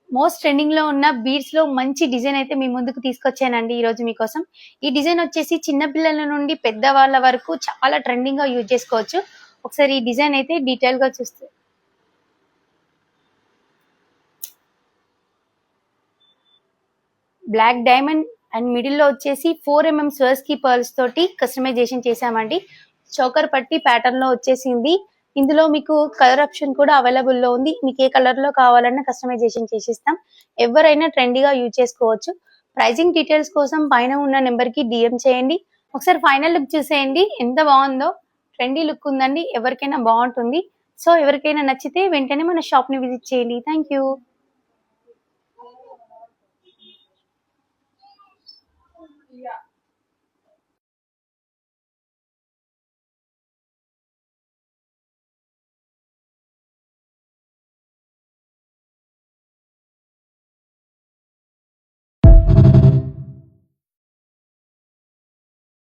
Most trending లో ఉన్న beads లో మంచి డిజైన్ అయితే మీ ముందుకు తీసుకొచ్చానండి ఈ రోజు మీకోసం. ఈ డిజైన్ వచ్చేసి చిన్న పిల్లల నుండి పెద్ద వాళ్ళ వరకు చాలా ట్రెండింగ్ గా యూజ్ చేసుకోవచ్చు. ఒకసారి ఈ డిజైన్ అయితే డీటెయిల్ గా చూస్తే, బ్లాక్ డైమండ్ అండ్ మిడిల్ లో వచ్చేసి 4 mm స్వర్స్ కి పర్ల్స్ తోటి కస్టమైజేషన్ చేసామండి. చోకర్ పట్టి ప్యాటర్న్ లో వచ్చేసింది. ఇందులో మీకు కలర్ ఆప్షన్ కూడా అవైలబుల్ లో ఉంది. మీకు ఏ కలర్ లో కావాలన్నా కస్టమైజేషన్ చేసిస్తాం. ఎవరైనా ట్రెండీగా యూజ్ చేసుకోవచ్చు. ప్రైజింగ్ డీటెయిల్స్ కోసం పైన ఉన్న నెంబర్ కి డిఎం చేయండి. ఒకసారి ఫైనల్ లుక్ చూసేయండి, ఎంత బాగుందో. ట్రెండీ లుక్ ఉందండి, ఎవరికైనా బాగుంటుంది. సో ఎవరికైనా నచ్చితే వెంటనే మన షాప్ ని విజిట్ చేయండి. Thank you.